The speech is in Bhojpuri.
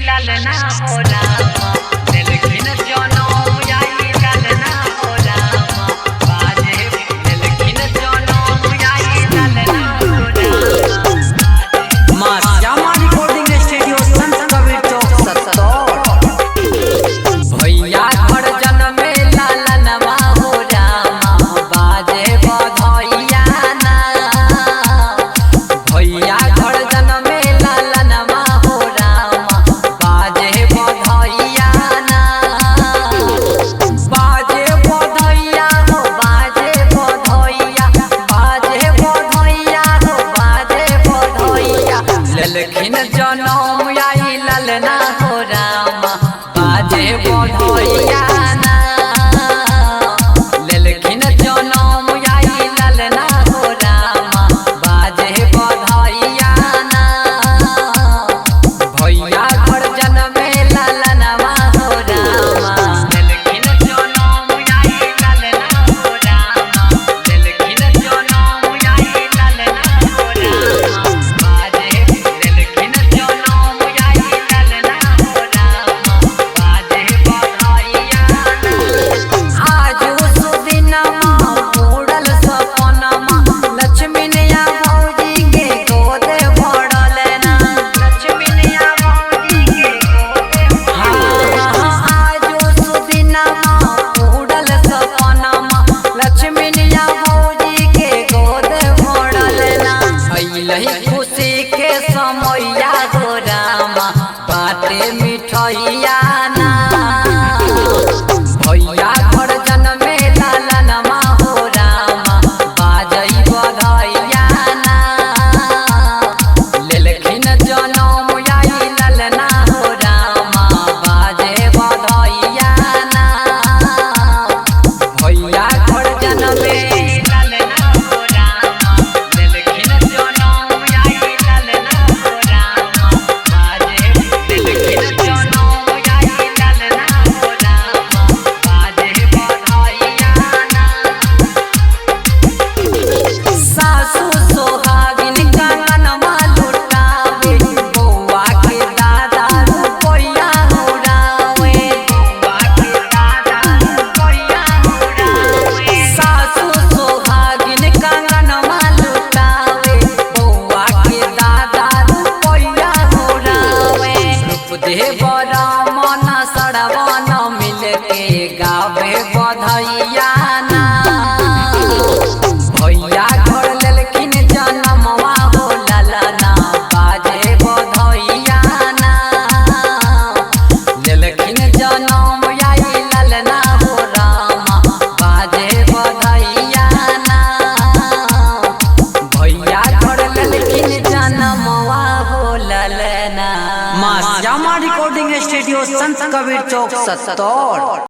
ललना हो रामा दिलखिन जनम आई ललना हो रामा बाजे दिलखिन जनम आई ललना हो रामा। मां श्यामा रिकॉर्डिंग स्टूडियो संत कबीर चौक सत्तौर। भैया घर जन्मे ललनवा हो रामा बाजे बधैया ना भैया घर जन्मे ललनवा हो रामा बाजे बधैया ना बाजे बधैया हो बाजे बधैया बाजे बधैया हो बाजे बधैया ललखिन जनम आई ललना हो रामा बाजे बधैया ना ललखिन जनम आई ललना हो रामा बाजे बधैया ना भैया घर जन्मे ललनवा हो रामा ललखिन जनम आई ललना हो रामा ललखिन जनम आई ललना हो रामा बाजे ललखिन जनम आई ललना हो रामा बाजे बधैया ना आज सुदिनमा पूरल सपनमा लक्ष्मी नया भौजी के गोद भरल ना लक्ष्मी नया भौजी के गोद आज सुदिनमा पूरल सपनमा लक्ष्मी नया भौजी के गोद भरल ना अइलहि खुशी के समैया हो रामा बाटे मिठैया ना भैया घर जन्मे ललनमा हो रामा बाजै बधैया ना ललखिन जनम आई ललना हो रामा बाजे बधैया ना भैया घर जन्मे ललना हो रामा ललखिन जनम आई ललना हो रामा बाजे ललखिन जनम आई ललना हो रामा बाजे बधैया ना सासु सोहागिन कंगनवा लुटावे बौआ के दादा रुपैया उड़ावे बौआ के दादा रुपैया उड़ावे सासु सोहागिन कंगनवा लुटावे बौआ के दादा रुपैया उड़ावे रूप देव रमन सड़वन मिलके गावे बधैया ना भैया घर ललखिन जनमवा हो ललना बाजे बधैया ना ललखिन जनम आई ललना हो रामा बाजे बधैया ना भैया घर ललखिन जनमवा हो ललना। मां श्यामा रिकॉर्डिंग स्टूडियो संत कबीर चौक सत्तौर।